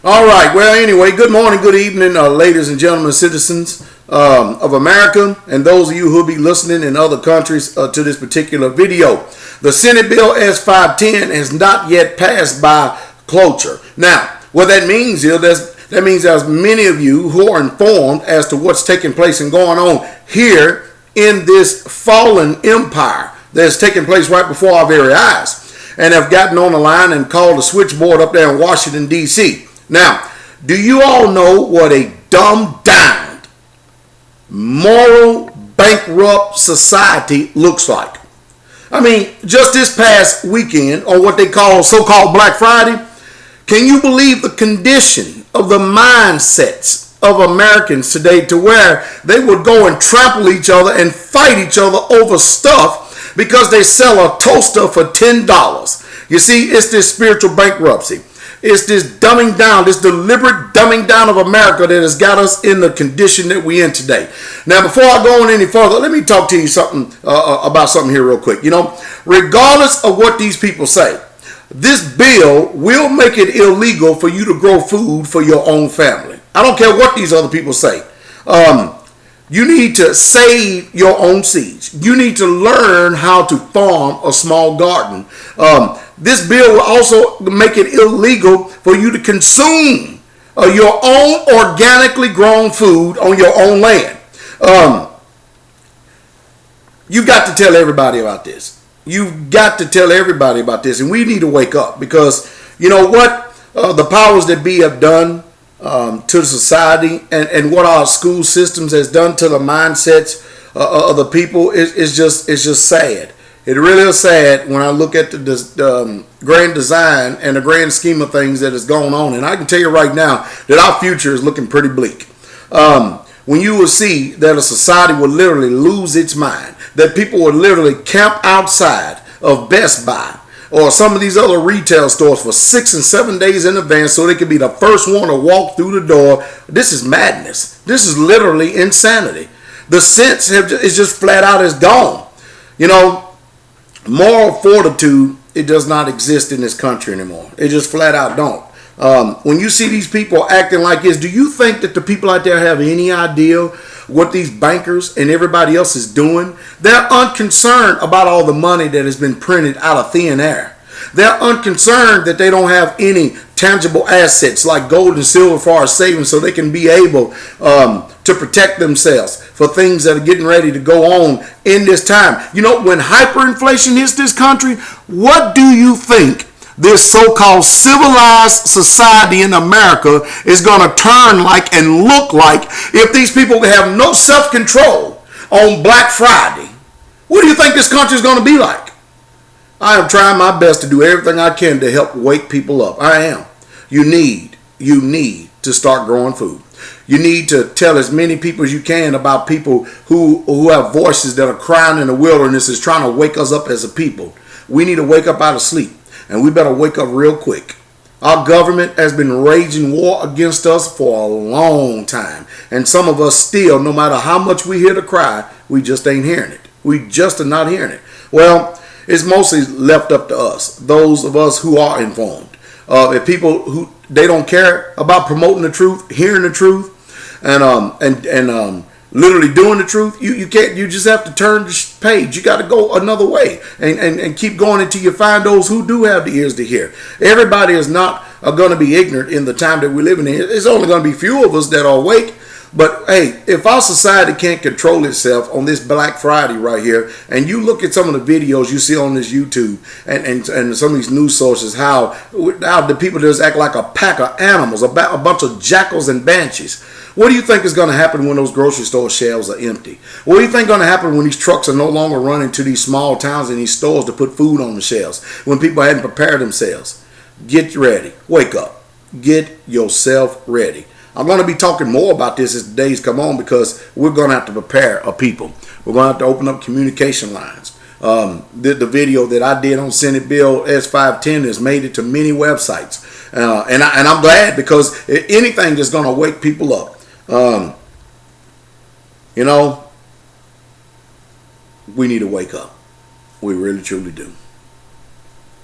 All right. Well, anyway, good morning, good evening, ladies and gentlemen, citizens of America, and those of you who will be listening in other countries to this particular video. The Senate Bill S510 has not yet passed by cloture. Now, what that means is that means there's many of you who are informed as to what's taking place and going on here in this fallen empire that's taking place right before our very eyes, and have gotten on the line and called the switchboard up there in Washington, D.C. Now, do you all know what a dumbed-down, moral, bankrupt society looks like? I mean, just this past weekend, on what they call so-called Black Friday, can you believe the condition of the mindsets of Americans today to where they would go and trample each other and fight each other over stuff because they sell a toaster for $10? You see, it's this spiritual bankruptcy. It's this dumbing down, this deliberate dumbing down of America that has got us in the condition that we're in today. Now, before I go on any further, let me talk to you about something here real quick. You know, regardless of what these people say, this bill will make it illegal for you to grow food for your own family. I don't care what these other people say. You need to save your own seeds. You need to learn how to farm a small garden. This bill will also make it illegal for you to consume your own organically grown food on your own land. You've got to tell everybody about this. You've got to tell everybody about this. And we need to wake up because, you know what, the powers that be have done to the society and what our school systems has done to the mindsets of the people is just sad. It really is sad when I look at the grand design and the grand scheme of things that is going on. And I can tell you right now that our future is looking pretty bleak. When you will see that a society will literally lose its mind, that people will literally camp outside of Best Buy or some of these other retail stores for 6 and 7 days in advance so they can be the first one to walk through the door. This is madness. This is literally insanity. The sense is just flat out is gone. You know, moral fortitude, it does not exist in this country anymore. It just flat out don't. When you see these people acting like this, do you think that the people out there have any idea what these bankers and everybody else is doing? They're unconcerned about all the money that has been printed out of thin air. They're unconcerned that they don't have any tangible assets like gold and silver for our savings so they can be able to protect themselves for things that are getting ready to go on in this time. You know, when hyperinflation hits this country, what do you think this so-called civilized society in America is going to turn like and look like if these people have no self-control on Black Friday? What do you think this country is going to be like? I am trying my best to do everything I can to help wake people up. I am. You need to start growing food. You need to tell as many people as you can about people who have voices that are crying in the wilderness is trying to wake us up as a people. We need to wake up out of sleep, and we better wake up real quick. Our government has been waging war against us for a long time, and some of us still, no matter how much we hear the cry, we just ain't hearing it. We just are not hearing it. Well, it's mostly left up to us, those of us who are informed. If people who they don't care about promoting the truth, hearing the truth, and literally doing the truth, you can't. You just have to turn the page. You got to go another way and keep going until you find those who do have the ears to hear. Everybody is not going to be ignorant in the time that we're living in. It's only going to be few of us that are awake. But hey, if our society can't control itself on this Black Friday right here, and you look at some of the videos you see on this YouTube and some of these news sources, how the people just act like a pack of animals, a bunch of jackals and banshees. What do you think is going to happen when those grocery store shelves are empty? What do you think is going to happen when these trucks are no longer running to these small towns and these stores to put food on the shelves, when people hadn't prepared themselves? Get ready. Wake up. Get yourself ready. I'm going to be talking more about this as the days come on because we're going to have to prepare a people. We're going to have to open up communication lines. The video that I did on Senate Bill S510 has made it to many websites. And I'm glad because anything that's going to wake people up. You know, we need to wake up. We really, truly do.